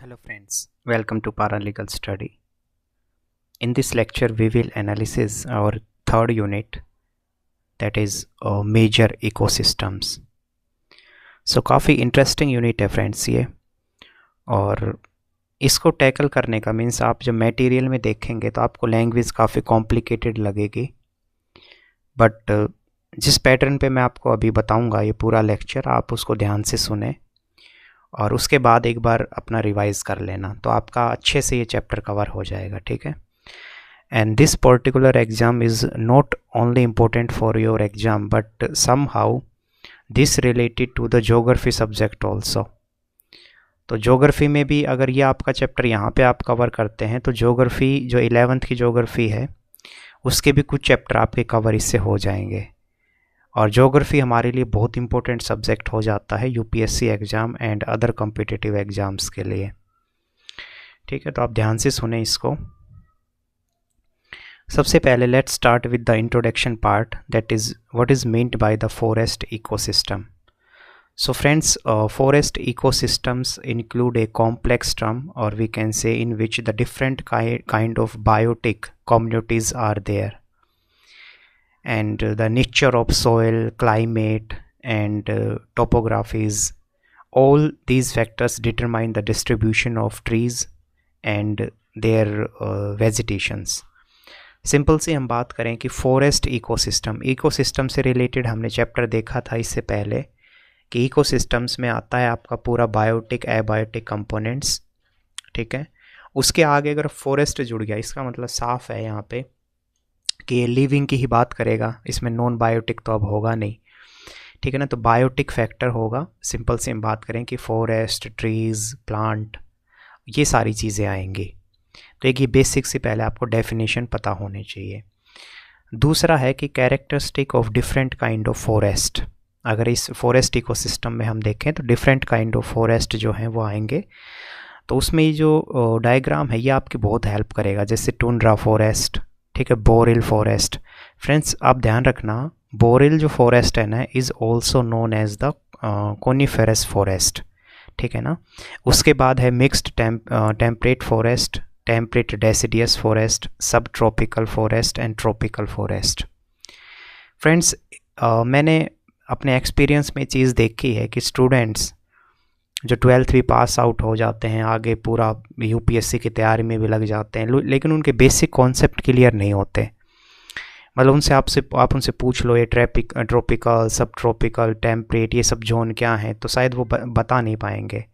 Hello friends, welcome to Paralegal Study. In this lecture we will analyze our third unit, that is major ecosystems. So काफ़ी interesting unit है friends ये, और इसको tackle करने का means आप जब मटेरियल में देखेंगे तो आपको लैंग्वेज काफ़ी कॉम्प्लिकेटेड लगेगी, बट जिस पैटर्न पे मैं आपको अभी बताऊंगा ये पूरा लेक्चर आप उसको ध्यान से सुने और उसके बाद एक बार अपना रिवाइज कर लेना, तो आपका अच्छे से ये चैप्टर कवर हो जाएगा, ठीक है। And this particular exam is not only important for your exam but somehow this related to the geography subject also. तो ज्योग्राफी में भी अगर ये आपका चैप्टर यहाँ पे आप कवर करते हैं तो ज्योग्राफी जो 11th की ज्योग्राफी है उसके भी कुछ चैप्टर आपके कवर इससे हो जाएंगे, और ज्योग्राफी हमारे लिए बहुत इंपॉर्टेंट सब्जेक्ट हो जाता है UPSC exam and other competitive exams के लिए, ठीक है। तो आप ध्यान से सुने इसको। सबसे पहले let's start with the introduction part, that is what is meant by the forest ecosystem. So friends, forest ecosystems include a complex term, or we can say in which the different kind of biotic communities are there, and the nature of soil, climate and topographies, all these factors determine the distribution of trees and their vegetations. Simple से हम बात करें कि forest ecosystem से related हमने chapter देखा था इससे पहले कि इकोसिस्टम्स में आता है आपका पूरा बायोटिक एबायोटिक कंपोनेंट्स, ठीक है। उसके आगे अगर फॉरेस्ट जुड़ गया इसका मतलब साफ है यहाँ पे कि ये लिविंग की ही बात करेगा, इसमें नॉन बायोटिक तो अब होगा नहीं, ठीक है ना। तो बायोटिक फैक्टर होगा। सिंपल से हम बात करें कि फॉरेस्ट, ट्रीज़, प्लांट, ये सारी चीज़ें आएंगी। तो एक ये बेसिक से पहले आपको डेफिनेशन पता होनी चाहिए। दूसरा है कि characteristic of different kind of forest. अगर इस फॉरेस्ट इकोसिस्टम में हम देखें तो डिफरेंट काइंड ऑफ फॉरेस्ट जो हैं वो आएंगे, तो उसमें ये जो डायग्राम है ये आपकी बहुत हेल्प करेगा, जैसे टुंड्रा फॉरेस्ट, ठीक है, बोरिल फॉरेस्ट। फ्रेंड्स आप ध्यान रखना, बोरिल जो फॉरेस्ट है ना is also known as the coniferous forest, ठीक है ना। उसके बाद है mixed temperate forest, temperate deciduous forest, subtropical forest and tropical forest. Friends मैंने अपने एक्सपीरियंस में चीज़ देखी है कि स्टूडेंट्स जो 12th भी पास आउट हो जाते हैं, आगे पूरा यूपीएससी की तैयारी में भी लग जाते हैं, लेकिन उनके बेसिक कॉन्सेप्ट क्लियर नहीं होते। मतलब आप उनसे पूछ लो ये ट्रॉपिकल, सब ट्रॉपिकल, टेम्परेट, ये सब जोन क्या है, तो शायद वो बता नहीं पाएंगे।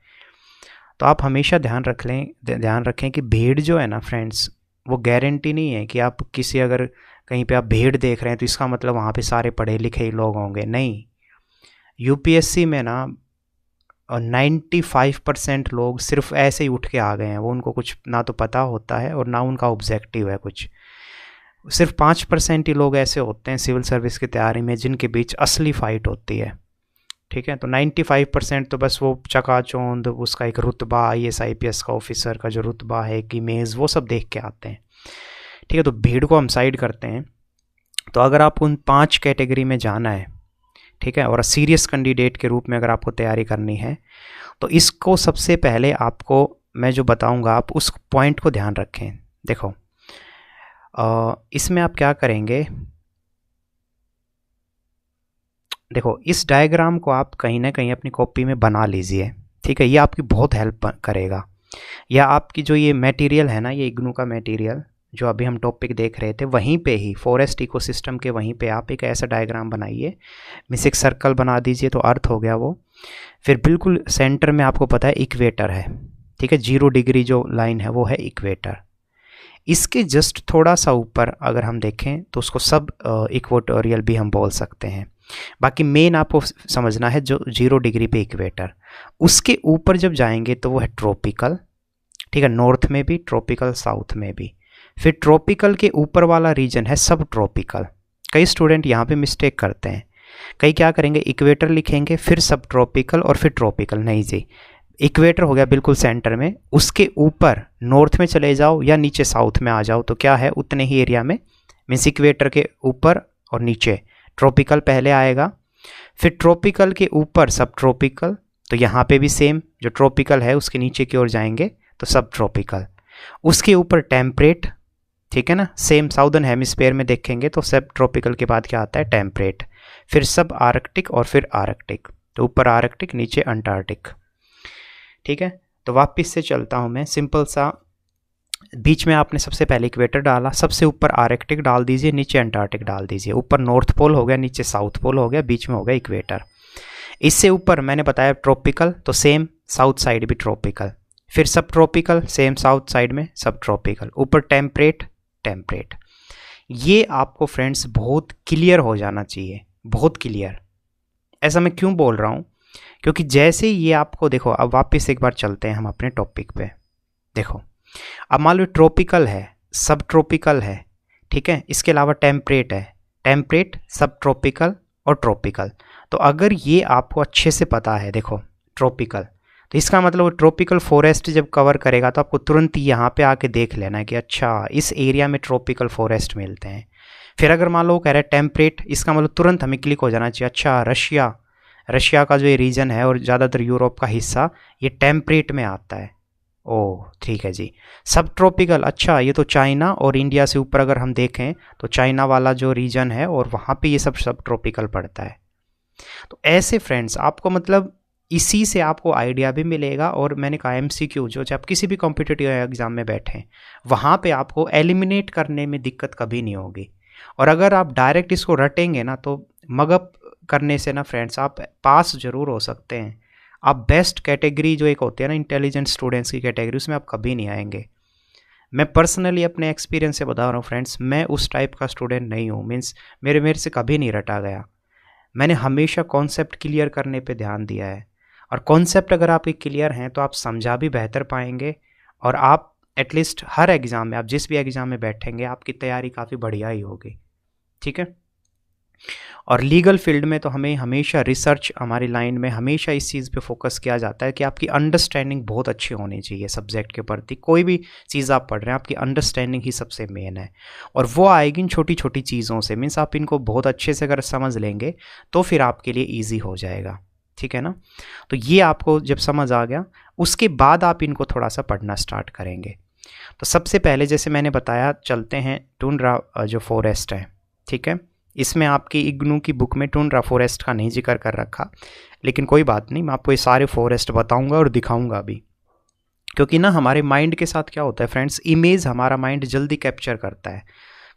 तो आप हमेशा ध्यान रखें कि भीड़ जो है ना फ्रेंड्स, वो गारंटी नहीं है कि आप किसी अगर कहीं पे आप भीड़ देख रहे हैं तो इसका मतलब वहाँ पे सारे पढ़े लिखे ही लोग होंगे, नहीं। यूपीएससी में ना 95% लोग सिर्फ ऐसे ही उठ के आ गए हैं, वो उनको कुछ ना तो पता होता है और ना उनका ऑब्जेक्टिव है कुछ। सिर्फ 5% ही लोग ऐसे होते हैं सिविल सर्विस की तैयारी में जिनके बीच असली फ़ाइट होती है, ठीक है। तो 95% तो बस वो चकाचौंध, उसका एक रुतबा, IAS IPS का ऑफिसर का जो रुतबा है, एक इमेज, वो सब देख के आते हैं, ठीक है। तो भीड़ को हम साइड करते हैं। तो अगर आपको उन 5 कैटेगरी में जाना है, ठीक है, और सीरियस कैंडिडेट के रूप में अगर आपको तैयारी करनी है, तो इसको सबसे पहले आपको मैं जो बताऊंगा आप उस पॉइंट को ध्यान रखें। देखो इसमें आप क्या करेंगे, देखो इस डायग्राम को आप कहीं ना कहीं अपनी कॉपी में बना लीजिए, ठीक है। ये आपकी बहुत हेल्प करेगा। या आपकी जो ये मटेरियल है ना, ये इग्नू का मटेरियल जो अभी हम टॉपिक देख रहे थे, वहीं पे ही फॉरेस्ट इकोसिस्टम के वहीं पे आप एक ऐसा डायग्राम बनाइए, मिस एक सर्कल बना दीजिए, तो अर्थ हो गया वो। फिर बिल्कुल सेंटर में आपको पता है इक्वेटर है, ठीक है, 0 डिग्री जो लाइन है वो है इक्वेटर। इसके जस्ट थोड़ा सा ऊपर अगर हम देखें तो उसको सब इक्वेटोरियल भी हम बोल सकते हैं। बाकी मेन आपको समझना है जो 0 डिग्री पे इक्वेटर, उसके ऊपर जब जाएंगे तो वो है ट्रॉपिकल, ठीक है, नॉर्थ में भी ट्रॉपिकल, साउथ में भी। फिर ट्रॉपिकल के ऊपर वाला रीजन है सब ट्रॉपिकल। कई स्टूडेंट यहाँ पे मिस्टेक करते हैं, कई क्या करेंगे इक्वेटर लिखेंगे फिर सब ट्रॉपिकल और फिर ट्रॉपिकल। नहीं जी, इक्वेटर हो गया बिल्कुल सेंटर में, उसके ऊपर नॉर्थ में चले जाओ या नीचे साउथ में आ जाओ तो क्या है उतने ही एरिया में, मीन्स इक्वेटर के ऊपर और नीचे ट्रॉपिकल पहले आएगा, फिर ट्रॉपिकल के ऊपर सब ट्रॉपिकल, तो यहाँ पे भी सेम, जो ट्रॉपिकल है उसके नीचे की ओर जाएंगे तो सब ट्रॉपिकल। उसके ऊपर टेम्परेट, ठीक है ना, सेम साउदर्न हेमिस्फीयर में देखेंगे तो सब ट्रॉपिकल के बाद क्या आता है, टेम्परेट, फिर सब आर्कटिक और फिर आर्कटिक, तो ऊपर आर्कटिक नीचे अंटार्कटिक। ठीक है, तो वापस से चलता हूँ मैं, सिंपल सा, बीच में आपने सबसे पहले इक्वेटर डाला, सबसे ऊपर आर्कटिक डाल दीजिए, नीचे अंटार्कटिक डाल दीजिए, ऊपर नॉर्थ पोल हो गया, नीचे साउथ पोल हो गया, बीच में हो गया इक्वेटर। इससे ऊपर मैंने बताया ट्रॉपिकल, तो सेम साउथ साइड भी ट्रॉपिकल, फिर सब ट्रॉपिकल, सेम साउथ साइड में सब ट्रॉपिकल, ऊपर टेम्परेट टेम्परेट। ये आपको फ्रेंड्स बहुत क्लियर हो जाना चाहिए, बहुत क्लियर। ऐसा मैं क्यों बोल रहा हूँ, क्योंकि जैसे ये आपको देखो, अब वापस एक बार चलते हैं हम अपने टॉपिक पे। देखो अब मान लो ट्रॉपिकल है, सब ट्रॉपिकल है, ठीक है, इसके अलावा टेम्परेट है, टेम्परेट, सब ट्रॉपिकल और ट्रॉपिकल। तो अगर ये आपको अच्छे से पता है, देखो ट्रॉपिकल, तो इसका मतलब ट्रॉपिकल फॉरेस्ट जब कवर करेगा तो आपको तुरंत यहाँ पे आके देख लेना है कि अच्छा इस एरिया में ट्रॉपिकल फॉरेस्ट मिलते हैं। फिर अगर मान लो कह रहे हैं टेम्परेट, इसका मतलब तुरंत हमें क्लिक हो जाना चाहिए, अच्छा रशिया का जो ये रीजन है और ज़्यादातर यूरोप का हिस्सा ये टेम्परेट में आता है। ओह ठीक है जी। सब ट्रॉपिकल, अच्छा ये तो चाइना और इंडिया से ऊपर अगर हम देखें तो चाइना वाला जो रीजन है और वहाँ पे ये सब ट्रॉपिकल पड़ता है। तो ऐसे फ्रेंड्स आपको मतलब इसी से आपको आइडिया भी मिलेगा, और मैंने कहा MCQ जो आप किसी भी कॉम्पिटिटिव एग्जाम में बैठें वहाँ पे आपको एलिमिनेट करने में दिक्कत कभी नहीं होगी। और अगर आप डायरेक्ट इसको रटेंगे ना तो मगअप करने से ना फ्रेंड्स आप पास ज़रूर हो सकते हैं, आप बेस्ट कैटेगरी जो एक होती है ना इंटेलिजेंट स्टूडेंट्स की कैटेगरी, उसमें आप कभी नहीं आएंगे। मैं पर्सनली अपने एक्सपीरियंस से बता रहा हूँ फ्रेंड्स, मैं उस टाइप का स्टूडेंट नहीं हूँ, मीन्स मेरे से कभी नहीं रटा गया। मैंने हमेशा कॉन्सेप्ट क्लियर करने पे ध्यान दिया है, और कॉन्सेप्ट अगर आपके क्लियर हैं तो आप समझा भी बेहतर पाएंगे, और आप एटलीस्ट हर एग्ज़ाम में, आप जिस भी एग्ज़ाम में बैठेंगे आपकी तैयारी काफ़ी बढ़िया ही होगी। ठीक है, और लीगल फील्ड में तो हमें हमेशा रिसर्च, हमारी लाइन में हमेशा इस चीज़ पे फोकस किया जाता है कि आपकी अंडरस्टैंडिंग बहुत अच्छी होनी चाहिए सब्जेक्ट के प्रति। कोई भी चीज़ आप पढ़ रहे हैं आपकी अंडरस्टैंडिंग ही सबसे मेन है, और वो आएगी इन छोटी छोटी चीज़ों से, मीन्स आप इनको बहुत अच्छे से अगर समझ लेंगे तो फिर आपके लिए ईजी हो जाएगा। ठीक है ना, तो ये आपको जब समझ आ गया उसके बाद आप इनको थोड़ा सा पढ़ना स्टार्ट करेंगे। तो सबसे पहले जैसे मैंने बताया, चलते हैं टुंड्रा जो फॉरेस्ट है। ठीक है, इसमें आपकी इग्नू की बुक में टुंड्रा फॉरेस्ट का नहीं जिक्र कर रखा, लेकिन कोई बात नहीं, मैं आपको ये सारे फॉरेस्ट बताऊंगा और दिखाऊंगा भी, क्योंकि ना हमारे माइंड के साथ क्या होता है फ्रेंड्स, इमेज हमारा माइंड जल्दी कैप्चर करता है।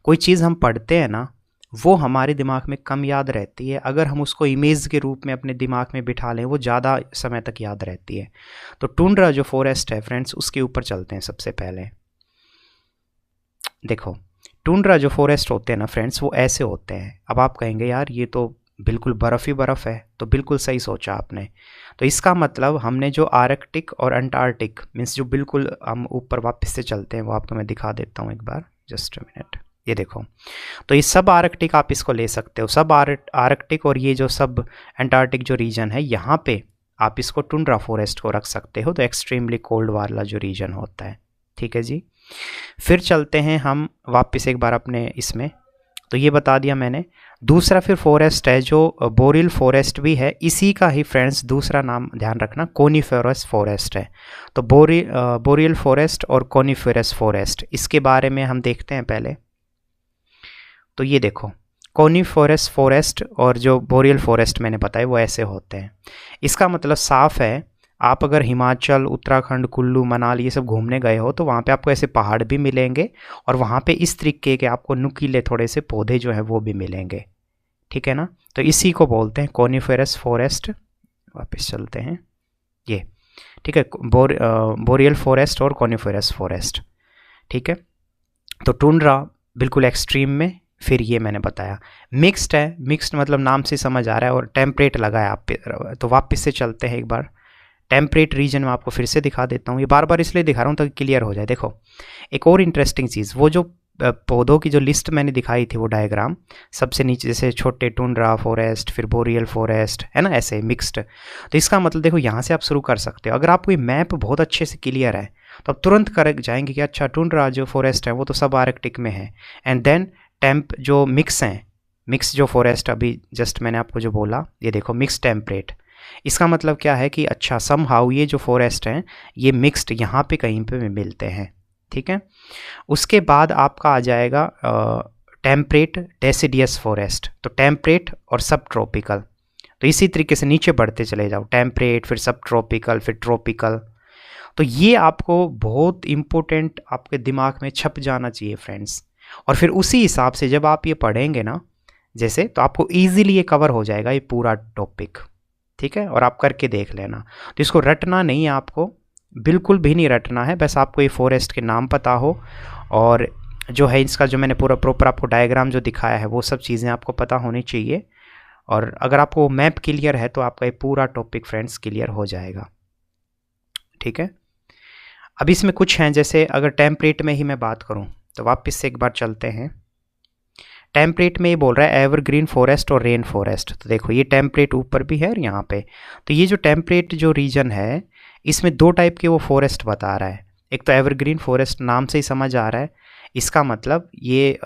कोई चीज़ हम पढ़ते हैं ना वो हमारे दिमाग में कम याद रहती है, अगर हम उसको इमेज के रूप में अपने दिमाग में बिठा लें वो ज़्यादा समय तक याद रहती है। तो टुंड्रा जो फॉरेस्ट है फ्रेंड्स उसके ऊपर चलते हैं सबसे पहले। देखो टुंड्रा जो फॉरेस्ट होते हैं ना फ्रेंड्स वो ऐसे होते हैं। अब आप कहेंगे यार ये तो बिल्कुल बर्फ़ ही बर्फ़ है, तो बिल्कुल सही सोचा आपने। तो इसका मतलब हमने जो आर्कटिक और अंटार्कटिक मीन्स जो बिल्कुल हम ऊपर वापस से चलते हैं वो आपको मैं दिखा देता हूँ एक बार, जस्ट अ मिनट। ये देखो, तो ये सब आर्कटिक आप इसको ले सकते हो, सब आर्कटिक और ये जो सब अंटार्कटिक जो रीजन है यहाँ पे आप इसको टुंड्रा फॉरेस्ट को रख सकते हो, तो एक्सट्रीमली कोल्ड वाला जो रीजन होता है। ठीक है जी, फिर चलते हैं हम वापस एक बार अपने इसमें, तो ये बता दिया मैंने। दूसरा फिर फॉरेस्ट है जो बोरियल फॉरेस्ट भी है, इसी का ही फ्रेंड्स दूसरा नाम ध्यान रखना कोनिफेरस फॉरेस्ट है। तो बोरियल फॉरेस्ट और कोनिफेरस फॉरेस्ट, इसके बारे में हम देखते हैं पहले। तो ये देखो कोनिफेरस फॉरेस्ट और जो बोरियल फॉरेस्ट मैंने बताया वो ऐसे होते हैं। इसका मतलब साफ है, आप अगर हिमाचल, उत्तराखंड, कुल्लू, मनाली ये सब घूमने गए हो तो वहाँ पे आपको ऐसे पहाड़ भी मिलेंगे, और वहाँ पे इस तरीके के आपको नुकीले थोड़े से पौधे जो हैं वो भी मिलेंगे। ठीक है ना, तो इसी को बोलते हैं कोनिफेरस फॉरेस्ट। वापस चलते हैं ये, ठीक है, बोरियल फॉरेस्ट और कोनिफेरस फॉरेस्ट। ठीक है, तो टुंड्रा बिल्कुल एक्सट्रीम में, फिर ये मैंने बताया मिक्स्ड है, मिक्स्ड मतलब नाम से समझ आ रहा है, और टेम्परेट लगा है आप पे। तो वापस से चलते हैं एक बार, टेम्परेट रीजन में आपको फिर से दिखा देता हूँ, ये बार बार इसलिए दिखा रहा हूँ ताकि क्लियर हो जाए। देखो एक और इंटरेस्टिंग चीज़, वो जो पौधों की जो लिस्ट मैंने दिखाई थी वो डायग्राम, सबसे नीचे जैसे छोटे टुंड्रा फॉरेस्ट, फिर बोरियल फॉरेस्ट है ना, ऐसे मिक्स्ड। तो इसका मतलब देखो यहाँ से आप शुरू कर सकते हो। अगर आपको ये मैप बहुत अच्छे से क्लियर है तो आप तुरंत कर जाएंगे कि अच्छा टुंड्रा जो फॉरेस्ट है वो तो सब आर्कटिक में है, एंड देन टेम्प जो मिक्स हैं, मिक्स जो फॉरेस्ट अभी जस्ट मैंने आपको जो बोला, ये देखो मिक्स टेम्परेट, इसका मतलब क्या है कि अच्छा समहाउ ये जो फॉरेस्ट हैं ये मिक्स्ड यहाँ पे कहीं पे मिलते हैं, ठीक है। उसके बाद आपका आ जाएगा टेम्परेट डेसिडियस फॉरेस्ट। तो टेम्परेट और सब ट्रॉपिकल, तो इसी तरीके से नीचे बढ़ते चले जाओ, टेम्परेट फिर सब ट्रॉपिकल फिर ट्रॉपिकल। तो ये आपको बहुत इम्पोर्टेंट आपके दिमाग में छप जाना चाहिए फ्रेंड्स। और फिर उसी हिसाब से जब आप ये पढ़ेंगे ना जैसे, तो आपको ईजिली ये कवर हो जाएगा ये पूरा टॉपिक, ठीक है। और आप करके देख लेना। तो इसको रटना नहीं है आपको, बिल्कुल भी नहीं रटना है, बस आपको ये फॉरेस्ट के नाम पता हो और जो है इसका जो मैंने पूरा प्रॉपर आपको डायग्राम जो दिखाया है वो सब चीज़ें आपको पता होनी चाहिए। और अगर आपको मैप क्लियर है तो आपका ये पूरा टॉपिक फ्रेंड्स क्लियर हो जाएगा, ठीक है। अब इसमें कुछ हैं, जैसे अगर टेम्परेट में ही मैं बात करूं तो वापस से एक बार चलते हैं। टेम्परेट में ये बोल रहा है एवरग्रीन फॉरेस्ट और रेन फॉरेस्ट। तो देखो ये टेम्परेट ऊपर भी है और यहाँ पे, तो ये जो टेम्परेट जो रीजन है इसमें दो टाइप के वो फॉरेस्ट बता रहा है। एक तो एवरग्रीन फॉरेस्ट, नाम से ही समझ आ रहा है, इसका मतलब ये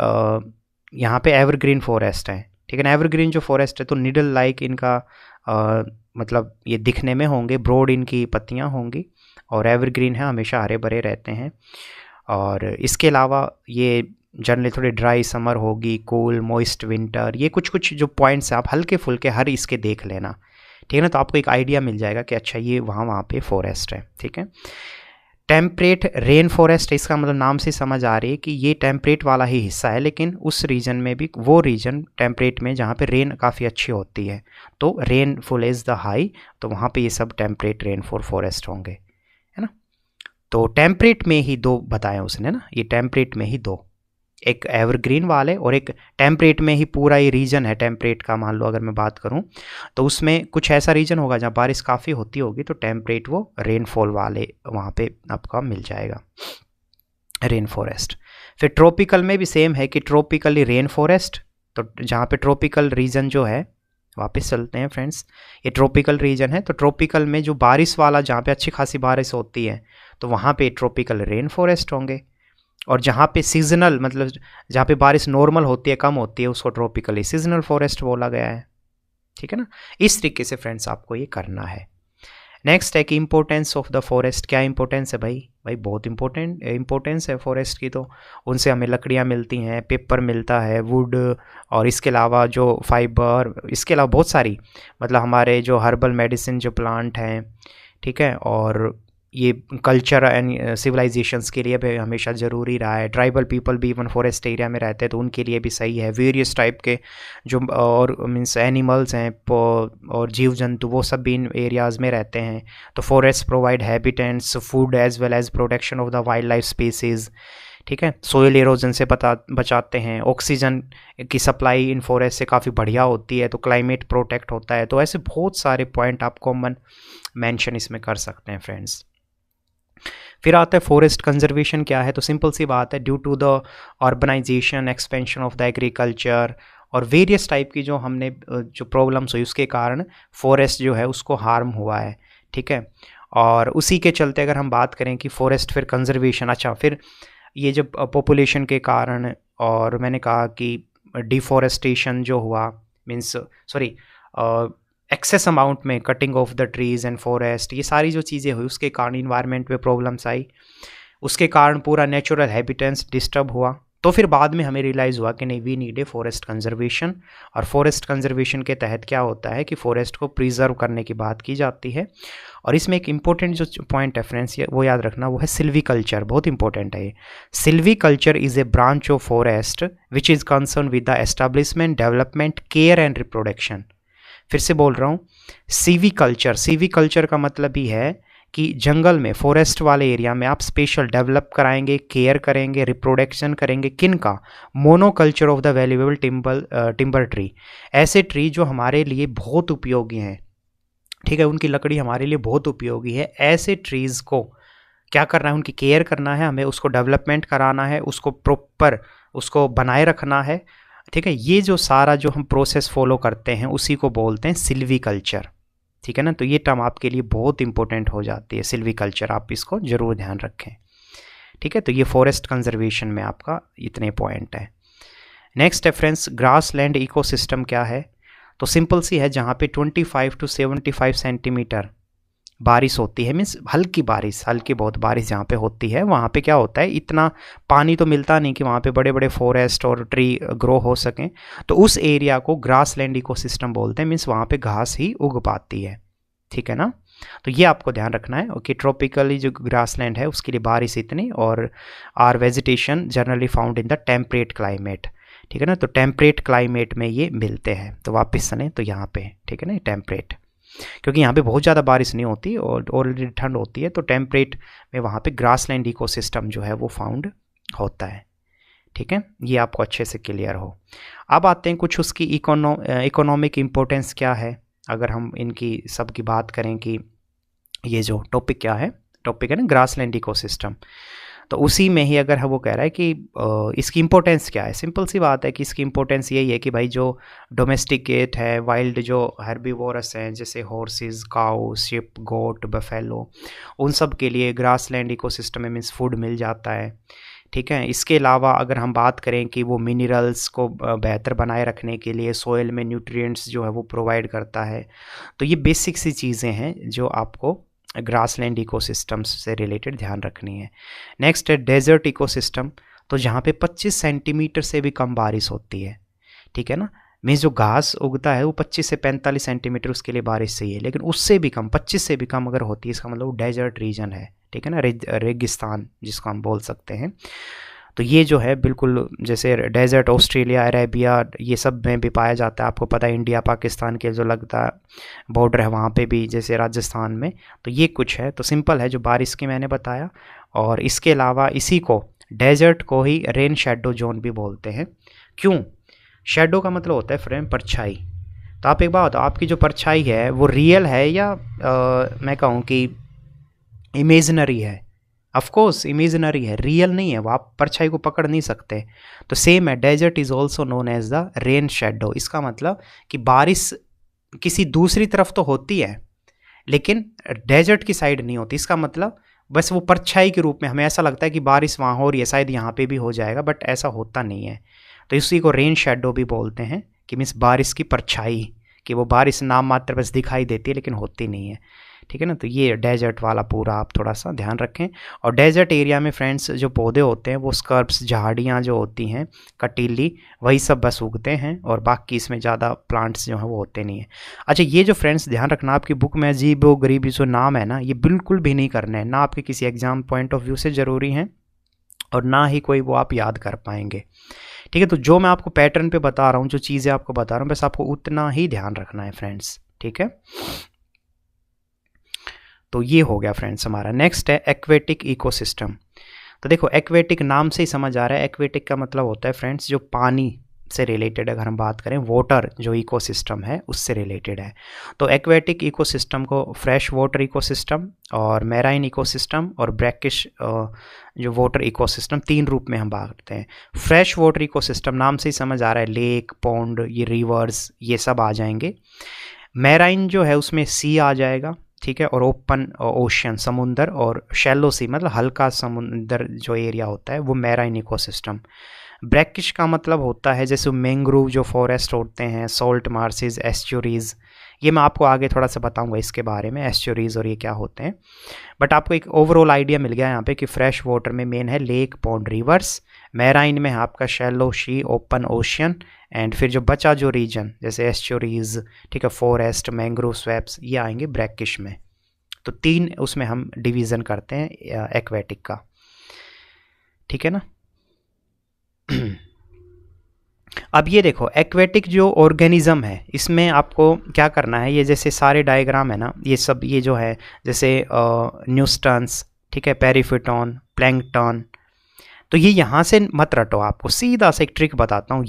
यहाँ पे एवरग्रीन फॉरेस्ट है, ठीक है ना। एवरग्रीन जो फॉरेस्ट है तो निडल लाइक इनका मतलब ये दिखने में होंगे, ब्रॉड इनकी पत्तियाँ होंगी और एवरग्रीन है, हमेशा हरे भरे रहते हैं। और इसके अलावा ये जनरली थोड़ी ड्राई समर होगी, कूल मॉइस्ट विंटर, ये कुछ कुछ जो पॉइंट्स हैं आप हल्के फुल्के हर इसके देख लेना, ठीक है ना। तो आपको एक आइडिया मिल जाएगा कि अच्छा ये वहाँ पे फॉरेस्ट है, ठीक है। टेम्परेट रेन फॉरेस्ट, इसका मतलब नाम से समझ आ रही है कि ये टेम्परेट वाला ही हिस्सा है, लेकिन उस रीजन में भी वो रीजन टेम्परेट में जहाँ पे रेन काफ़ी अच्छी होती है, तो रेनफुल इज़ द हाई, तो वहाँ पे ये सब टेम्परेट रेनफॉल फॉरेस्ट होंगे, है ना। तो टेम्परेट में ही दो बताए उसने ना, ये टेम्परेट में ही दो, एक एवरग्रीन वाले और एक टेम्परेट में ही पूरा ये रीजन है टेम्परेट का। मान लो अगर मैं बात करूं तो उसमें कुछ ऐसा रीजन होगा जहाँ बारिश काफ़ी होती होगी, तो टेम्परेट वो रेनफॉल वाले वहाँ पे आपका मिल जाएगा रेन फॉरेस्ट। फिर ट्रॉपिकल में भी सेम है कि ट्रॉपिकली रेन फॉरेस्ट, तो जहाँ पे ट्रॉपिकल रीजन जो है, वापस चलते हैं फ्रेंड्स, ये ट्रॉपिकल रीजन है, तो ट्रॉपिकल में जो बारिश वाला जहाँ पे अच्छी खासी बारिश होती है तो वहाँ पे ट्रॉपिकल रेन फॉरेस्ट होंगे। और जहाँ पे सीजनल मतलब जहाँ पे बारिश नॉर्मल होती है, कम होती है, उसको ट्रॉपिकली सीजनल फॉरेस्ट बोला गया है, ठीक है ना। इस तरीके से फ्रेंड्स आपको ये करना है। नेक्स्ट है कि इंपॉर्टेंस ऑफ द फॉरेस्ट। क्या इंपॉर्टेंस है भाई? बहुत इंपॉर्टेंस है फॉरेस्ट की, तो उनसे हमें लकड़ियाँ मिलती हैं, पेपर मिलता है, वुड, और इसके अलावा जो फाइबर, इसके अलावा बहुत सारी मतलब हमारे जो हर्बल मेडिसिन जो प्लांट हैं, ठीक है। और ये कल्चर एंड सिविलाइजेशंस के लिए भी हमेशा ज़रूरी रहा है। ट्राइबल पीपल भी इवन फॉरेस्ट एरिया में रहते हैं तो उनके लिए भी सही है। वेरियस टाइप के जो और मीन्स एनिमल्स हैं और जीव जंतु वो सब भी इन एरियाज़ में रहते हैं, तो forest provide habitats, food as well as protection of the wildlife species, ठीक है। सोयल एरोजन से बचाते हैं, ऑक्सीजन की सप्लाई इन फॉरेस्ट से काफ़ी बढ़िया होती है, तो क्लाइमेट प्रोटेक्ट होता है। तो ऐसे बहुत सारे पॉइंट आप कॉमन मेंशन इसमें कर सकते हैं फ्रेंड्स। फिर आता है फॉरेस्ट कंजर्वेशन क्या है, तो सिंपल सी बात है, due to the urbanisation, expansion of the agriculture और वेरियस टाइप की जो हमने जो प्रॉब्लम्स हुई उसके कारण फॉरेस्ट जो है उसको हार्म हुआ है, ठीक है। और उसी के चलते अगर हम बात करें कि फॉरेस्ट फिर कंजर्वेशन, अच्छा फिर ये जब पॉपुलेशन के कारण, और मैंने कहा कि डिफॉरेस्टेशन जो हुआ मीन्स सॉरी एक्सेस अमाउंट में cutting of the trees and forest, ये सारी जो चीज़ें हुई उसके कारण इन्वायरमेंट में प्रॉब्लम्स आई, उसके कारण पूरा नेचुरल हैबिटेट्स डिस्टर्ब हुआ। तो फिर बाद में हमें रियलाइज़ हुआ कि नहीं, we need a forest conservation. और फॉरेस्ट कंजर्वेशन के तहत क्या होता है कि फॉरेस्ट को प्रिजर्व करने की बात की जाती है। और इसमें एक इंपॉर्टेंट जो पॉइंट है फ्रेंड्स वो याद रखना, वो है सिल्वीकल्चर। बहुत इंपॉर्टेंट है ये। Silviculture is a branch of forest which is concern with the establishment, development, care and reproduction. फिर से बोल रहा हूँ, सीवीकल्चर, सीवीकल्चर का मतलब ही है कि जंगल में, फॉरेस्ट वाले एरिया में आप स्पेशल डेवलप कराएंगे, केयर करेंगे, रिप्रोडक्शन करेंगे, किन का? Monoculture of the valuable timber tree, ऐसे ट्री जो हमारे लिए बहुत उपयोगी हैं, ठीक है, उनकी लकड़ी हमारे लिए बहुत उपयोगी है। ऐसे ट्रीज़ को क्या करना है, उनकी केयर करना है, हमें उसको डेवलपमेंट कराना है, उसको प्रॉपर उसको बनाए रखना है, ठीक है। ये जो सारा जो हम प्रोसेस फॉलो करते हैं उसी को बोलते हैं सिल्वीकल्चर, ठीक है ना। तो ये टर्म आपके लिए बहुत इंपॉर्टेंट हो जाती है, सिल्वीकल्चर, आप इसको जरूर ध्यान रखें, ठीक है। तो ये फॉरेस्ट कंजर्वेशन में आपका इतने पॉइंट है। नेक्स्ट है फ्रेंड्स, ग्रास लैंड इकोसिस्टम क्या है? तो सिंपल सी है, जहाँ पे 25 to 75 सेंटीमीटर बारिश होती है, मीन्स हल्की बारिश, हल्की बहुत बारिश जहाँ पे होती है, वहाँ पे क्या होता है, इतना पानी तो मिलता नहीं कि वहाँ पे बड़े बड़े फॉरेस्ट और ट्री ग्रो हो सकें। तो उस एरिया को ग्रासलैंड इकोसिस्टम बोलते हैं, मीन्स वहाँ पे घास ही उग पाती है। ठीक है ना, तो ये आपको ध्यान रखना है। ओके, ट्रॉपिकली जो ग्रासलैंड है उसके लिए बारिश इतनी, और are vegetation generally found in the temperate climate. ठीक है ना, तो टेम्परेट क्लाइमेट में ये मिलते हैं। तो वापस सुने तो यहाँ पे, ठीक है ना, टेम्परेट, क्योंकि यहाँ पे बहुत ज़्यादा बारिश नहीं होती और ऑलरेडी ठंड होती है, तो टेम्परेट में वहाँ पे ग्रासलैंड इकोसिस्टम जो है वो फाउंड होता है। ठीक है, ये आपको अच्छे से क्लियर हो। अब आते हैं कुछ उसकी इकोनॉमिक इम्पोर्टेंस क्या है, अगर हम इनकी सब की बात करें कि ये जो टॉपिक क्या है, टॉपिक है ना ग्रासलैंड इकोसिस्टम, तो उसी में ही अगर वो कह रहा है कि इसकी इम्पोर्टेंस क्या है, सिंपल सी बात है कि इसकी इम्पोर्टेंस यही है कि भाई जो डोमेस्टिकेट है, वाइल्ड जो हर्बीवोरस हैं जैसे हॉर्सेस, काउ, शिप, गोट, बफेलो, उन सब के लिए ग्रासलैंड इकोसिस्टम में मीन्स फूड मिल जाता है। ठीक है, इसके अलावा अगर हम बात करें कि वो मिनरल्स को बेहतर बनाए रखने के लिए सॉइल में न्यूट्रिएंट्स जो है वो प्रोवाइड करता है। तो ये बेसिक सी चीज़ें हैं जो आपको ग्रासलैंड इकोसिस्टम्स से रिलेटेड ध्यान रखनी है। नेक्स्ट है डेजर्ट इकोसिस्टम, तो जहाँ पे 25 सेंटीमीटर से भी कम बारिश होती है। ठीक है ना, मीन्स जो घास उगता है वो 25 से 45 सेंटीमीटर उसके लिए बारिश चाहिए, लेकिन उससे भी कम, 25 से भी कम अगर होती है, इसका मतलब वो डेजर्ट रीजन है। ठीक है ना, रेगिस्तान जिसको हम बोल सकते हैं। तो ये जो है बिल्कुल जैसे डेजर्ट ऑस्ट्रेलिया, अरेबिया, ये सब में भी पाया जाता है। आपको पता है इंडिया पाकिस्तान के जो लगता बॉर्डर है वहाँ पे भी, जैसे राजस्थान में, तो ये कुछ है। तो सिंपल है जो बारिश की मैंने बताया, और इसके अलावा इसी को डेजर्ट को ही रेन शेडो जोन भी बोलते हैं। क्यों? शेडो का मतलब होता है फ्रेंड परछाई। तो आप एक बात बताओ, आपकी जो परछाई है वो रियल है या मैं कहूँ कि इमेजिनरी है? ऑफ कोर्स इमेजिनरी है, रियल नहीं है, वो आप परछाई को पकड़ नहीं सकते। तो सेम है, desert is also known as the rain shadow. इसका मतलब कि बारिश किसी दूसरी तरफ तो होती है लेकिन डेजर्ट की साइड नहीं होती। इसका मतलब बस वो परछाई के रूप में हमें ऐसा लगता है कि बारिश वहाँ हो रही है, शायद यहाँ पे भी हो जाएगा, बट ऐसा होता नहीं है। तो इसी को रेन शेडो भी बोलते हैं, कि मीन्स बारिश की परछाई, कि वो बारिश नाम मात्र बस दिखाई देती है लेकिन होती नहीं है। ठीक है ना, तो ये डेजर्ट वाला पूरा आप थोड़ा सा ध्यान रखें। और डेजर्ट एरिया में फ्रेंड्स जो पौधे होते हैं वो स्कर्ब्स, झाड़ियाँ जो होती हैं कटीली, वही सब बस उगते हैं, और बाकी इसमें ज़्यादा प्लांट्स जो हैं वो होते नहीं हैं। अच्छा, ये जो फ्रेंड्स ध्यान रखना, आपकी बुक में अजीब व गरीब जो नाम है ना, ये बिल्कुल भी नहीं करना है, ना आपके किसी एग्जाम पॉइंट ऑफ व्यू से ज़रूरी हैं और ना ही कोई वो आप याद कर पाएंगे। ठीक है, तो जो मैं आपको पैटर्न पे बता रहा हूँ, जो चीज़ें आपको बता रहा हूँ, बस आपको उतना ही ध्यान रखना है फ्रेंड्स। ठीक है, तो ये हो गया फ्रेंड्स हमारा। नेक्स्ट है एक्वेटिक इकोसिस्टम। तो देखो एक्वेटिक नाम से ही समझ आ रहा है, एक्वेटिक का मतलब होता है फ्रेंड्स जो पानी से रिलेटेड, अगर हम बात करें वाटर जो इकोसिस्टम है उससे रिलेटेड है। तो एक्वेटिक इकोसिस्टम को फ्रेश वाटर इकोसिस्टम और मैराइन इकोसिस्टम और ब्रैकिश जो वाटर इकोसिस्टम, तीन रूप में हम बांटते हैं। फ्रेश वाटर इकोसिस्टम नाम से ही समझ आ रहा है, लेक, पॉन्ड, ये रिवर्स, ये सब आ जाएंगे। मैराइन जो है उसमें सी आ जाएगा, ठीक है, और ओपन ओशन, समुंदर, और शैलो सी मतलब हल्का समुंदर जो एरिया होता है वो मैराइन इकोसिस्टम। ब्रैकिश का मतलब होता है जैसे मैंग्रोव जो फॉरेस्ट होते हैं, सॉल्ट मार्सेस, एस्चुरीज, ये मैं आपको आगे थोड़ा सा बताऊंगा इसके बारे में, एस्चुरीज और ये क्या होते हैं। बट आपको एक ओवरऑल आइडिया मिल गया यहाँ पे कि फ्रेश वाटर में मेन है लेक, पॉन्ड, रिवर्स, मैराइन में है आपका shallow sea, open ocean, and फिर जो बचा जो रीजन जैसे एस्चुरीज, ठीक है, फॉरेस्ट, मैंग्रोव, स्वैप्स, ये आएंगे ब्रैकिश में। तो तीन उसमें हम डिवीज़न करते हैं एक्वेटिक का। ठीक है ना। अब ये देखो एक्वेटिक जो ऑर्गेनिज्म है इसमें आपको क्या करना है, ये जैसे सारे डायग्राम है ना, ये सब ये जो है जैसे न्यूस्टन्स, ठीक है, पेरिफिटॉन, प्लैंकटन, तो ये यहाँ से मत रटो, आपको सीधा सा एक ट्रिक बताता हूँ।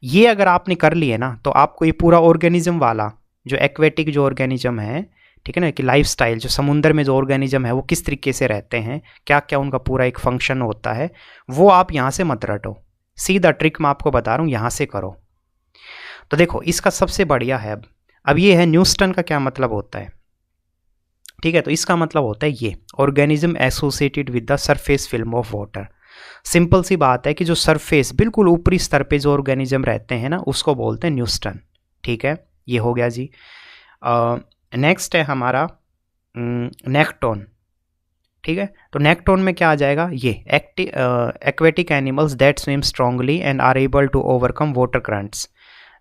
ये अगर आपने कर लिए ना तो आपको ये पूरा ऑर्गेनिज्म वाला जो एक्वेटिक जो ऑर्गेनिज्म है, ठीक है ना, कि लाइफ स्टाइल जो समुद्र में जो ऑर्गेनिज्म है वो किस तरीके से रहते हैं, क्या क्या उनका पूरा एक फंक्शन होता है, वो आप यहाँ से मत रटो, सीधा ट्रिक मैं आपको बता रहा हूँ, यहाँ से करो। तो देखो इसका सबसे बढ़िया है, अब ये है न्यूस्टन का क्या मतलब होता है, ठीक है, तो इसका मतलब होता है ये organism associated with the surface film of water. Simple सी बात है कि जो सरफेस बिल्कुल ऊपरी स्तर पे जो ऑर्गेनिज्म रहते हैं ना उसको बोलते हैं न्यूस्टन। ठीक है, ये हो गया जी। नेक्स्ट है हमारा नेक्टोन, ठीक है। तो नेक्टोन में क्या आ जाएगा, ये aquatic animals that swim strongly and are able to overcome water currents.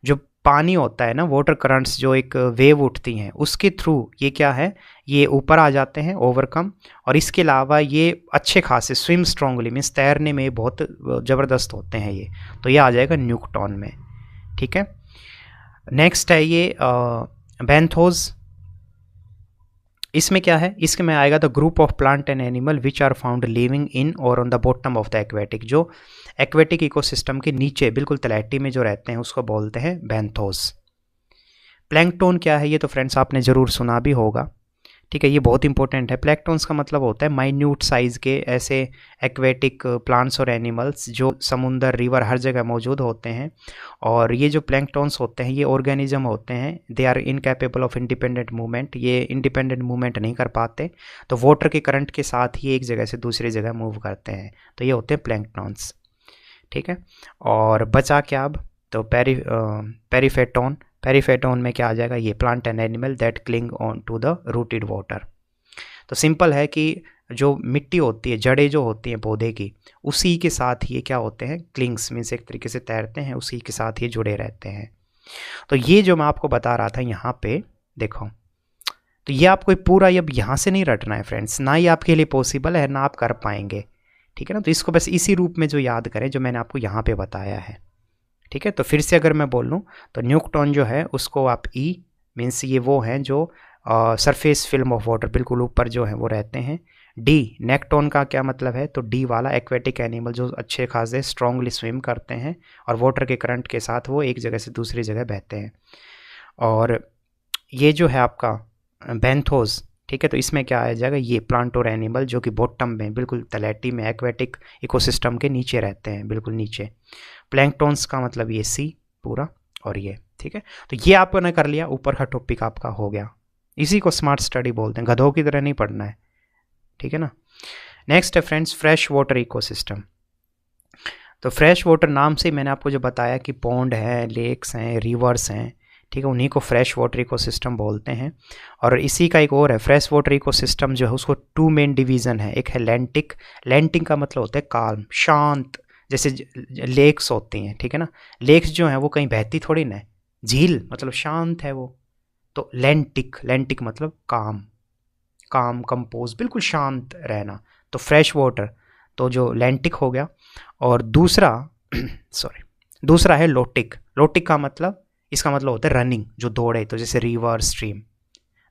जो पानी होता है ना, वाटर करंट्स जो एक वेव उठती हैं उसके थ्रू ये क्या है, ये ऊपर आ जाते हैं, ओवरकम। और इसके अलावा ये अच्छे खासे स्विम स्ट्रांगली मीन्स तैरने में बहुत ज़बरदस्त होते हैं ये, तो ये आ जाएगा न्यूक्टॉन में, ठीक है। नेक्स्ट है ये बेंथोस। इसमें क्या है, इसके में आएगा the group of plant and animal which are found living in और on the bottom of the aquatic. जो एक्वेटिक इकोसिस्टम के नीचे बिल्कुल तलैटी में जो रहते हैं उसको बोलते हैं बेंथोस। प्लैंकटोन क्या है, ये तो फ्रेंड्स आपने ज़रूर सुना भी होगा, ठीक है, ये बहुत इंपॉर्टेंट है। प्लैंकटोन्स का मतलब होता है माइन्यूट साइज़ के ऐसे एक्वेटिक प्लांट्स और एनिमल्स जो समुंदर, रिवर, हर जगह मौजूद होते हैं। और ये जो प्लैंकटोन्स होते हैं ये ऑर्गेनिज्म होते हैं, they are incapable of independent movement, ये इंडिपेंडेंट मूवमेंट नहीं कर पाते, तो वाटर के करंट के साथ ही एक जगह से दूसरी जगह मूव करते हैं, तो ये होते हैं प्लैंकटोन्स, ठीक है। और बचा क्या अब, तो पेरिफेटोन। पेरिफेटोन में क्या आ जाएगा, ये plant and animal that cling on to the rooted water. तो सिंपल है कि जो मिट्टी होती है, जड़ें जो होती हैं पौधे की, उसी के साथ ये क्या होते हैं, क्लिंग्स मीन्स एक तरीके से तैरते हैं, उसी के साथ ये जुड़े रहते हैं। तो ये जो मैं आपको बता रहा था यहाँ पे देखो, तो ये आपको पूरा अब यहाँ से नहीं रटना है फ्रेंड्स, ना ही आपके लिए पॉसिबल है, ना आप कर पाएंगे, ठीक है ना। तो इसको बस इसी रूप में जो याद करें जो मैंने आपको यहाँ पे बताया है, ठीक है। तो फिर से अगर मैं बोल लूँ तो न्यूक्टॉन जो है उसको आप ई मीन्स ये वो हैं जो सरफेस फिल्म ऑफ वाटर बिल्कुल ऊपर जो है वो रहते हैं। डी नेक्टोन का क्या मतलब है, तो डी वाला एक्वेटिक एनिमल जो अच्छे खासे स्ट्रांगली स्विम करते हैं और वाटर के करंट के साथ वो एक जगह से दूसरी जगह बहते हैं। और ये जो है आपका बेंथोस, ठीक है, तो इसमें क्या आ जाएगा, ये प्लांट और एनिमल जो कि बॉटम में बिल्कुल तलैटी में एक्वेटिक इकोसिस्टम के नीचे रहते हैं, बिल्कुल नीचे। प्लैंकटोन्स का मतलब ये सी पूरा और ये, ठीक है। तो ये आपने कर लिया, ऊपर का टॉपिक आपका हो गया। इसी को स्मार्ट स्टडी बोलते हैं, गधों की तरह नहीं पढ़ना है, ठीक है ना। नेक्स्ट है फ्रेंड्स फ्रेश वाटर इकोसिस्टम। तो फ्रेश वाटर नाम से मैंने आपको जो बताया कि पॉन्ड हैं, लेक्स हैं, रिवर्स हैं, ठीक है, उन्हीं को फ्रेश वाटर इकोसिस्टम बोलते हैं। और इसी का एक और है फ्रेश वाटर इकोसिस्टम जो है उसको टू मेन डिवीज़न है, एक है लैंटिक। लैंटिक का मतलब होता है काल्म, शांत, जैसे लेक्स होती हैं, ठीक है ना। लेक्स जो हैं वो कहीं बहती थोड़ी ना है, झील मतलब शांत है वो, तो लैंटिक, लैंटिक मतलब काम, काम कंपोज, बिल्कुल शांत रहना, तो फ्रेश वाटर, तो जो लैंटिक हो गया। और दूसरा दूसरा है लोटिक। लोटिक का मतलब, इसका मतलब होता है रनिंग, जो दौड़े, तो जैसे रिवर, स्ट्रीम।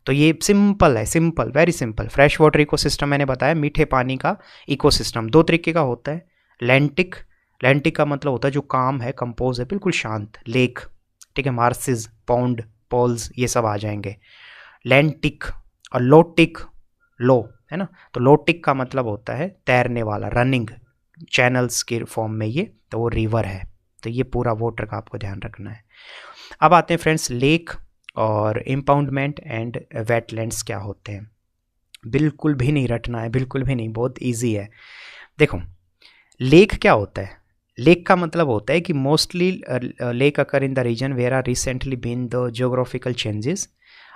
तो ये सिंपल है, simple, very simple. Fresh water ecosystem मैंने बताया मीठे पानी का इकोसिस्टम दो तरीके का होता है। लैंटिक, लैंटिक का मतलब होता है जो काम है, कंपोज है, बिल्कुल शांत, लेक, ठीक है, मार्सेस, पॉन्ड, पॉल्स, ये सब आ जाएंगे लैंटिक। और लोटिक, लो है ना, तो लोटिक का मतलब होता है तैरने वाला, रनिंग, चैनल्स के फॉर्म में ये, तो वो रिवर है। तो ये पूरा वाटर का आपको ध्यान रखना है। अब आते हैं फ्रेंड्स लेक और इम्पाउंडमेंट एंड वेटलैंड्स क्या होते हैं। बिल्कुल भी नहीं रटना है, बिल्कुल भी नहीं, बहुत इजी है। देखो लेक क्या होता है, लेक का मतलब होता है कि mostly lake occur in the region where are recently been the geographical changes.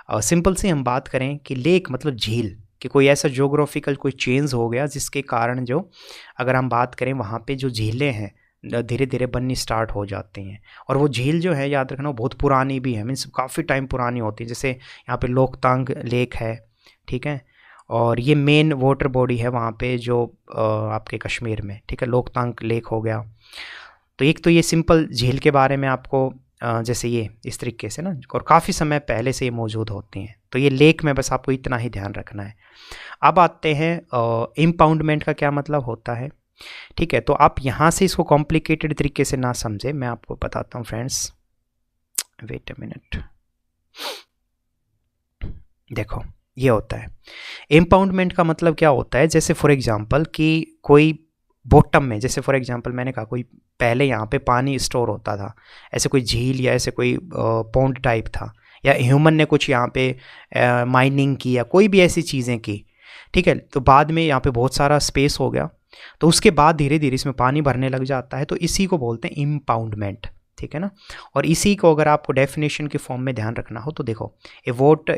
Simple से हम बात करें कि लेक मतलब झील, कि कोई ऐसा जियोग्राफिकल कोई चेंज हो गया जिसके कारण जो, अगर हम बात करें वहाँ पे जो झीलें हैं धीरे धीरे बननी स्टार्ट हो जाती हैं। और वो झील जो है याद रखना बहुत पुरानी भी है, मीन्स काफ़ी टाइम पुरानी होती है। जैसे यहाँ पे लोकतांग लेक है, ठीक है, और ये मेन वाटर बॉडी है वहाँ पे जो आपके कश्मीर में, ठीक है, लोकतांग लेक हो गया। तो एक तो ये सिंपल झील के बारे में आपको जैसे ये इस तरीके से ना, और काफ़ी समय पहले से ये मौजूद होती हैं। तो ये लेक में बस आपको इतना ही ध्यान रखना है। अब आते हैं इम्पाउंडमेंट का क्या मतलब होता है, ठीक है। तो आप यहाँ से इसको कॉम्प्लिकेटेड तरीके से ना समझे, मैं आपको बताता हूँ फ्रेंड्स, वेट अ मिनट। देखो ये होता है इम्पाउंडमेंट का मतलब क्या होता है, जैसे फॉर एग्जांपल कि कोई बॉटम में, जैसे फॉर एग्जांपल मैंने कहा कोई पहले यहाँ पे पानी स्टोर होता था, ऐसे कोई झील या ऐसे कोई पॉन्ड टाइप था, या ह्यूमन ने कुछ यहाँ पे माइनिंग की या कोई भी ऐसी चीज़ें की, ठीक है। तो बाद में यहाँ पे बहुत सारा स्पेस हो गया, तो उसके बाद धीरे धीरे इसमें पानी भरने लग जाता है, तो इसी को बोलते हैं इम्पाउंडमेंट, ठीक है ना। और इसी को अगर आपको डेफिनेशन के फॉर्म में ध्यान रखना हो तो देखो, a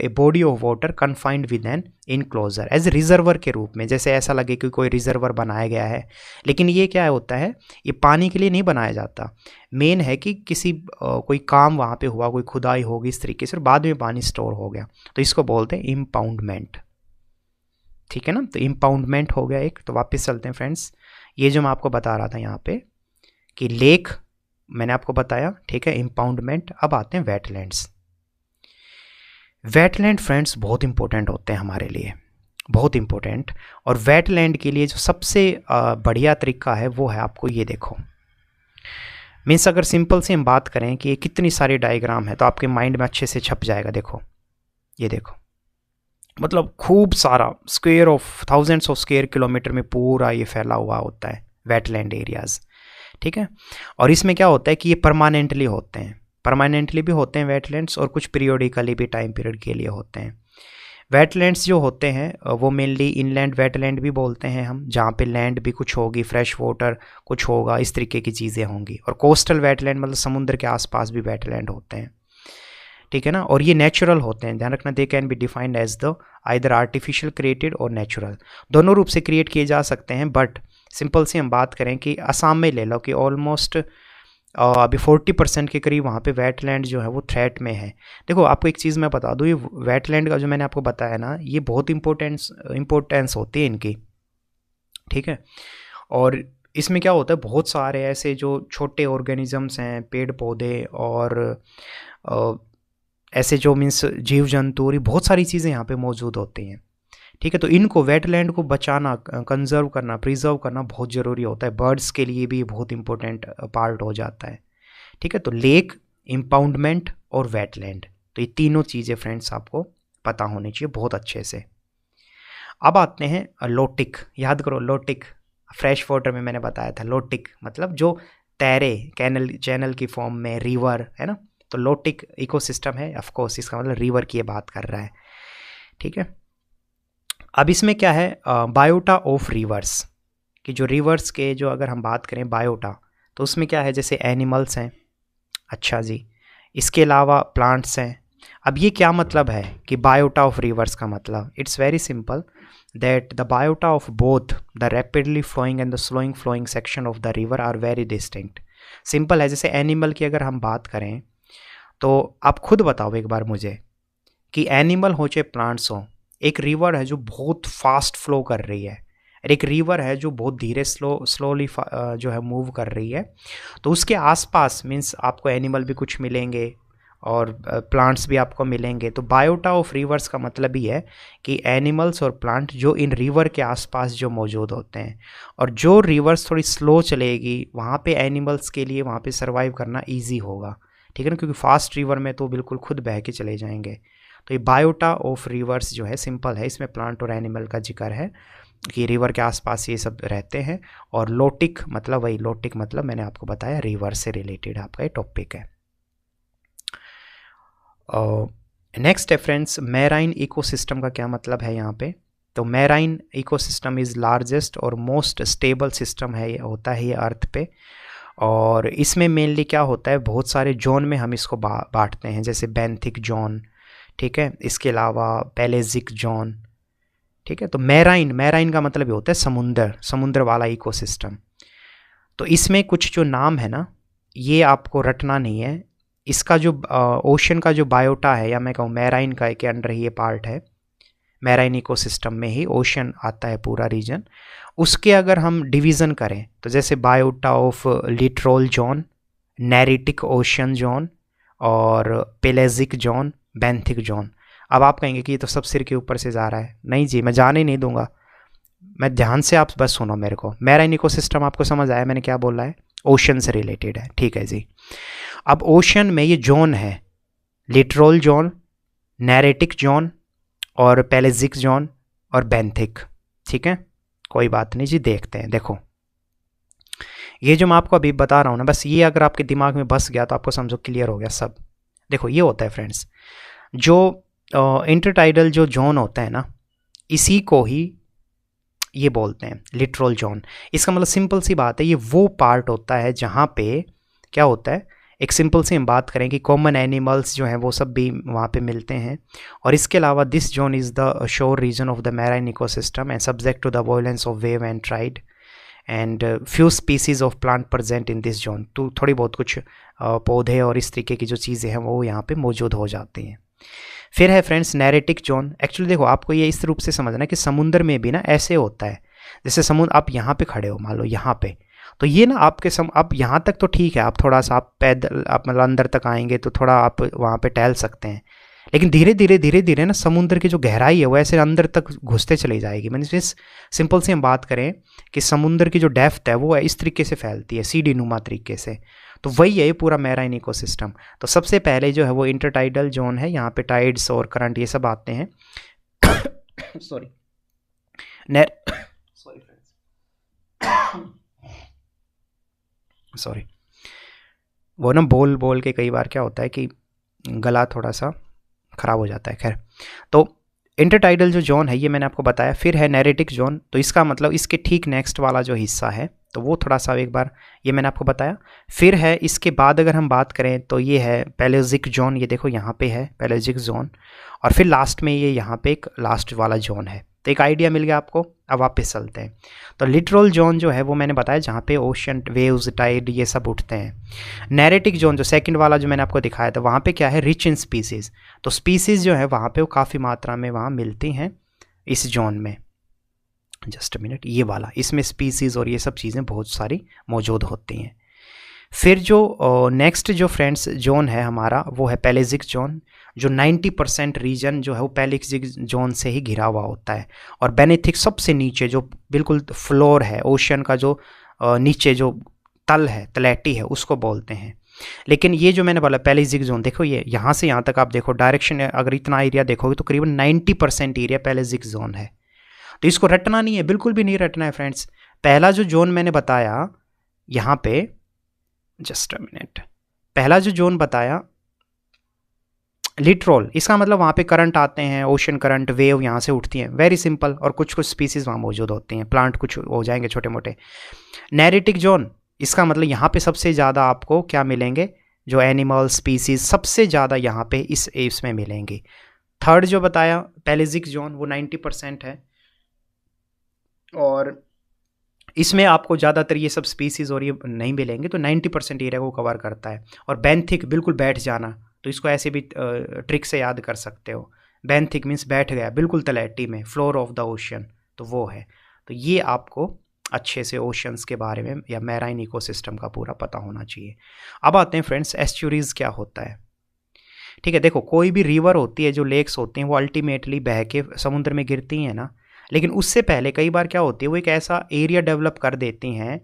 body of water confined with an enclosure as reservoir के रूप में, जैसे ऐसा लगे कि कोई रिजर्वर बनाया गया है, लेकिन ये क्या होता है, ये पानी के लिए नहीं बनाया जाता। मेन है कि किसी कोई काम वहाँ पे हुआ, कोई खुदाई होगी इस तरीके से, और बाद में पानी स्टोर हो गया, तो इसको बोलते हैं इम्पाउंडमेंट, ठीक है ना। तो इम्पाउंडमेंट हो गया एक। तो वापस चलते हैं फ्रेंड्स, ये जो मैं आपको बता रहा था यहाँ पे कि लेक मैंने आपको बताया, ठीक है, इम्पाउंडमेंट। अब आते हैं वेटलैंड्स। वेटलैंड फ्रेंड्स बहुत इंपॉर्टेंट होते हैं हमारे लिए, बहुत इंपॉर्टेंट। और वेटलैंड के लिए जो सबसे बढ़िया तरीका है वो है, आपको ये देखो, मीन्स अगर सिंपल से हम बात करें कि ये कितनी सारी डायग्राम है तो आपके माइंड में अच्छे से छप जाएगा। देखो, ये देखो, मतलब खूब सारा square of thousands of square kilometre में पूरा ये फैला हुआ होता है वेटलैंड एरियाज़, ठीक है। और इसमें क्या होता है कि ये परमानेंटली होते हैं, परमानेंटली भी होते हैं वेटलैंड्स, और कुछ पीरियोडिकली भी टाइम पीरियड के लिए होते हैं। वेटलैंड्स जो होते हैं वो मेनली इनलैंड वेटलैंड भी बोलते हैं हम, जहाँ पे लैंड भी कुछ होगी, फ्रेश वाटर कुछ होगा, इस तरीके की चीज़ें होंगी। और कोस्टल वेटलैंड मतलब समुद्र के आसपास भी वेटलैंड होते हैं, ठीक है ना। और ये नेचुरल होते हैं, ध्यान रखना, they can be defined as the either artificial created और नेचुरल, दोनों रूप से क्रिएट किए जा सकते हैं। बट सिंपल से हम बात करें कि असम में ले लो कि ऑलमोस्ट अभी 40% के करीब वहाँ पे वेटलैंड जो है वो थ्रेट में है। देखो, आपको एक चीज़ मैं बता दूँ, ये वेटलैंड का जो मैंने आपको बताया ना, ये बहुत इंपॉर्टेंस होती है इनकी, ठीक है। और इसमें क्या होता है, बहुत सारे ऐसे जो छोटे ऑर्गेनिजम्स हैं, पेड़ पौधे और ऐसे जो मीन्स जीव जंतु, बहुत सारी चीज़ें यहाँ पे मौजूद होती हैं, ठीक है। तो इनको वेटलैंड को बचाना, कंजर्व करना, प्रिजर्व करना बहुत ज़रूरी होता है। बर्ड्स के लिए भी बहुत इंपॉर्टेंट पार्ट हो जाता है, ठीक है। तो लेक, इम्पाउंडमेंट और वेटलैंड, तो ये तीनों चीज़ें फ्रेंड्स आपको पता होनी चाहिए बहुत अच्छे से। अब आते हैं लोटिक, याद करो लोटिक, फ्रेश वाटर में मैंने बताया था लोटिक मतलब जो तैरे, चैनल की फॉर्म में, रिवर है ना, तो लोटिक इकोसिस्टम है, ऑफ कोर्स इसका मतलब रिवर की ये बात कर रहा है, ठीक है। अब इसमें क्या है, बायोटा ऑफ रिवर्स, कि जो रिवर्स के जो अगर हम बात करें बायोटा, तो उसमें क्या है, जैसे एनिमल्स हैं, अच्छा जी, इसके अलावा प्लांट्स हैं। अब ये क्या मतलब है कि बायोटा ऑफ रिवर्स का मतलब, it's very simple, that the biota of both the rapidly flowing and the slowing flowing section of the river are very distinct. Simple है, जैसे एनिमल की अगर हम बात करें तो आप खुद बताओ एक बार मुझे कि एनिमल हो चाहे प्लांट्स हो, एक रिवर है जो बहुत फास्ट फ्लो कर रही है, एक रिवर है जो बहुत धीरे स्लोली जो है मूव कर रही है, तो उसके आसपास मीन्स आपको एनिमल भी कुछ मिलेंगे और प्लांट्स भी आपको मिलेंगे। तो बायोटा ऑफ रिवर्स का मतलब ही है कि एनिमल्स और प्लांट जो इन रिवर के आसपास जो मौजूद होते हैं, और जो रिवर्स थोड़ी स्लो चलेगी वहाँ पे एनिमल्स के लिए वहाँ पे सर्वाइव करना ईजी होगा, ठीक है ना, क्योंकि फास्ट रिवर में तो बिल्कुल खुद बह के चले जाएंगे। तो ये बायोटा ऑफ रिवर्स जो है सिंपल है, इसमें प्लांट और एनिमल का जिक्र है कि रिवर के आसपास ये सब रहते हैं। और लोटिक मतलब वही, लोटिक मतलब मैंने आपको बताया रिवर से रिलेटेड आपका ये टॉपिक है। नेक्स्ट है फ्रेंड्स, मैराइन इकोसिस्टम का क्या मतलब है यहाँ पे। तो मैराइन इकोसिस्टम इज़ लार्जेस्ट और मोस्ट स्टेबल सिस्टम है, ये होता है ये अर्थ पे। और इसमें मेनली क्या होता है, बहुत सारे जोन में हम इसको बांटते हैं, जैसे बेंथिक जोन, ठीक है, इसके अलावा पैलेजिक जोन, ठीक है। तो मैराइन का मतलब ये होता है समुद्र वाला इकोसिस्टम। तो इसमें कुछ जो नाम है ना, ये आपको रटना नहीं है, इसका जो ओशन का जो बायोटा है, या मैं कहूँ मैराइन का के अंडर ही ये पार्ट है, मैराइन इकोसिस्टम में ही ओशन आता है पूरा रीजन। उसके अगर हम डिवीज़न करें तो जैसे biota of littoral zone, neritic ocean zone और पेलेजिक जोन, बेंथिक जोन। अब आप कहेंगे कि ये तो सब सिर के ऊपर से जा रहा है, नहीं जी, मैं जाने नहीं दूंगा, मैं ध्यान से आप बस सुनो मेरे को। मैराइन इकोसिस्टम आपको समझ आया मैंने क्या बोला है, ओशन से रिलेटेड है, ठीक है जी। अब ओशन में ये जोन है, लिटरोल जोन, नैरेटिक जोन और पैलेजिक जोन और बेंथिक, ठीक है, कोई बात नहीं जी। देखते हैं, देखो ये जो मैं आपको अभी बता रहा हूँ ना, बस ये अगर आपके दिमाग में बस गया तो आपको समझो क्लियर हो गया सब। देखो ये होता है फ्रेंड्स, जो इंटरटाइडल जो जोन होता है ना, इसी को ही ये बोलते हैं लिटरोल जोन। इसका मतलब सिंपल सी बात है, ये वो पार्ट होता है जहाँ पे क्या होता है, एक सिंपल सी हम बात करें कि कॉमन एनिमल्स जो हैं वो सब भी वहाँ पे मिलते हैं। और इसके अलावा this zone is the shore region of the marine ecosystem and subject to the violence of wave and ट्राइड and few species of plant present in this zone. तो थोड़ी बहुत कुछ पौधे और इस तरीके की जो चीज़ें हैं वो यहाँ पे मौजूद हो जाती हैं। फिर है फ्रेंड्स नैरेटिक जोन। एक्चुअली देखो आपको ये इस रूप से समझना है कि समुद्र में भी ना ऐसे होता है, जैसे समुद्र आप यहाँ पे खड़े हो मान लो यहाँ पे, तो ये ना आपके आप यहाँ तक तो ठीक है, आप थोड़ा सा आप पैदल आप मतलब अंदर तक आएंगे तो थोड़ा आप वहाँ पे टहल सकते हैं, लेकिन धीरे धीरे ना समुद्र की जो गहराई है वो ऐसे अंदर तक घुसते चली जाएगी। मैंने सिंपल से हम बात करें कि समुद्र की जो डेप्थ है वो इस तरीके से फैलती है सीढ़ी नुमा तरीके से, तो वही है ये पूरा मैराइन इकोसिस्टम। तो सबसे पहले जो है वो इंटरटाइडल जोन है, यहाँ पे टाइड्स और करंट ये सब आते हैं। सॉरी सॉरी वो ना बोल के कई बार क्या होता है कि गला थोड़ा सा ख़राब हो जाता है। खैर, तो इंटरटाइडल जो जोन है ये मैंने आपको बताया। फिर है नैरेटिक जोन, तो इसका मतलब इसके ठीक नेक्स्ट वाला जो हिस्सा है तो वो थोड़ा सा एक बार ये मैंने आपको बताया। फिर है इसके बाद अगर हम बात करें तो ये है पैलेजिक जोन, ये देखो यहाँ पे है पैलेजिक जोन, और फिर लास्ट में ये यहाँ पे एक लास्ट वाला जोन है। तो एक आइडिया मिल गया आपको। अब वापस चलते हैं, तो लिटरल जोन जो है वो मैंने बताया जहाँ पे ओशन वेव्स टाइड ये सब उठते हैं। नैरेटिक जोन जो सेकंड वाला जो मैंने आपको दिखाया था वहाँ पे क्या है, रिच इन स्पीसीज़, तो स्पीसीज़ जो है वहाँ पे वो काफ़ी मात्रा में वहाँ मिलती हैं इस जोन में। जस्ट अ मिनट, ये वाला इसमें स्पीसीज़ और ये सब चीज़ें बहुत सारी मौजूद होती हैं। फिर जो नेक्स्ट जो फ्रेंड्स जोन है हमारा वो है पैलेजिक जोन, जो 90% रीजन जो है वो पैलेजिक जोन से ही घिरा हुआ होता है। और बेनेथिक सबसे नीचे जो बिल्कुल फ्लोर है ओशन का, जो नीचे जो तल है तलैटी है उसको बोलते हैं। लेकिन ये जो मैंने बोला पैलेजिक जोन, देखो ये यहाँ से यहाँ तक आप देखो डायरेक्शन, अगर इतना एरिया देखोगे तो करीबन 90% एरिया पैलेजिक जोन है। तो इसको रटना नहीं है, बिल्कुल भी नहीं रटना है फ्रेंड्स। पहला जो जोन मैंने बताया यहाँ पे, जस्ट अ मिनट, पहला जो जोन बताया लिटरल, इसका मतलब वहाँ पे करंट आते हैं, ओशन करंट वेव यहाँ से उठती हैं, वेरी सिंपल, और कुछ कुछ स्पीसीज वहाँ मौजूद होती हैं, प्लांट कुछ हो जाएंगे छोटे मोटे। नैरेटिक जोन, इसका मतलब यहाँ पे सबसे ज़्यादा आपको क्या मिलेंगे, जो एनिमल स्पीसीज सबसे ज़्यादा यहाँ पे इसमें मिलेंगी। थर्ड जो बताया पैलेजिक जोन वो 90% है, और इसमें आपको ज़्यादातर ये सब स्पीसीज़ और ये नहीं मिलेंगे, तो 90% एरिया को कवर करता है। और बेंथिक बिल्कुल बैठ जाना, तो इसको ऐसे भी ट्रिक से याद कर सकते हो, बेंथिक मीन्स बैठ गया बिल्कुल तलैटी में, फ्लोर ऑफ द ओशन, तो वो है। तो ये आपको अच्छे से ओशंस के बारे में या मैराइन इकोसिस्टम का पूरा पता होना चाहिए। अब आते हैं फ्रेंड्स एस्चुरीज क्या होता है। ठीक है, देखो कोई भी रिवर होती है, जो लेक्स होती हैं वो अल्टीमेटली बह के समुद्र में गिरती हैं ना, लेकिन उससे पहले कई बार क्या होती है वो एक ऐसा एरिया डेवलप कर देती हैं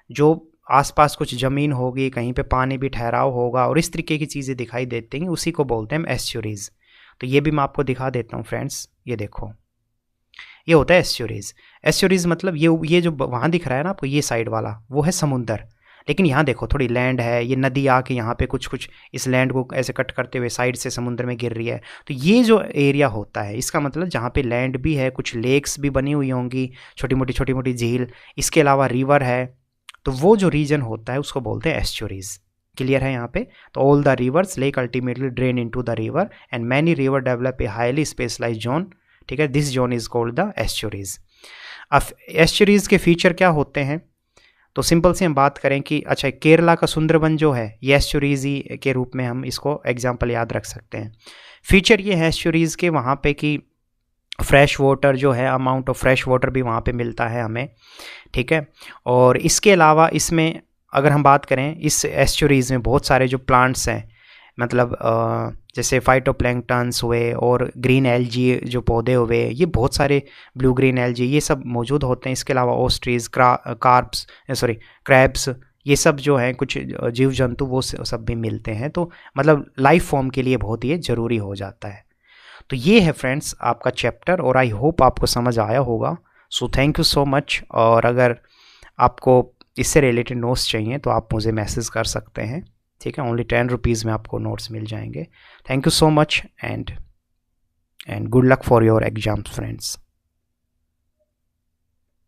जो आसपास कुछ ज़मीन होगी, कहीं पे पानी भी ठहराव होगा और इस तरीके की चीज़ें दिखाई देती हैं, उसी को बोलते हैं एस्चुरीज। तो ये भी मैं आपको दिखा देता हूँ फ्रेंड्स, ये देखो ये होता है एस्चुरीज। एस्चुरीज मतलब ये जो वहाँ दिख रहा है ना आपको, ये साइड वाला वो है समुंदर, लेकिन यहाँ देखो थोड़ी लैंड है, ये नदी आके यहाँ पे कुछ कुछ इस लैंड को ऐसे कट करते हुए साइड से समुद्र में गिर रही है। तो ये जो एरिया होता है इसका मतलब जहाँ पे लैंड भी है, कुछ लेक्स भी बनी हुई होंगी, छोटी मोटी झील, इसके अलावा रिवर है, तो वो जो रीजन होता है उसको बोलते हैं एस्चुरीज। क्लियर है यहाँ पे? तो all the rivers lake ultimately drain into the river and many river develop a highly specialised zone. ठीक है, this zone is called the estuaries. अब एस्चुरीज के फीचर क्या होते हैं, तो सिंपल से हम बात करें कि अच्छा केरला का सुंदरबन जो है ये एस्चुरीज ही के रूप में हम इसको एग्जाम्पल याद रख सकते हैं। फीचर ये है एस्चुरीज के वहाँ पे कि फ्रेश वाटर जो है, अमाउंट ऑफ फ्रेश वाटर भी वहाँ पे मिलता है हमें। ठीक है, और इसके अलावा इसमें अगर हम बात करें इस एस्चुरीज में बहुत सारे जो प्लांट्स हैं, मतलब जैसे फाइटोप्लैंक्टन्स हुए और ग्रीन एल्जी जो पौधे हुए, ये बहुत सारे ब्लू ग्रीन एल्जी ये सब मौजूद होते हैं। इसके अलावा ऑस्ट्रीज, क्रैब्स, ये सब जो हैं कुछ जीव जंतु वो सब भी मिलते हैं। तो मतलब लाइफ फॉर्म के लिए बहुत ही ज़रूरी हो जाता है। तो ये है फ्रेंड्स आपका चैप्टर, और आई होप आपको समझ आया होगा। So thank you so much. और अगर आपको इससे रिलेटेड नोट्स चाहिए तो आप मुझे मैसेज कर सकते हैं। ठीक है, ओनली 10 रुपीज़ में आपको नोट्स मिल जाएंगे। Thank you so much and good luck for your exams friends.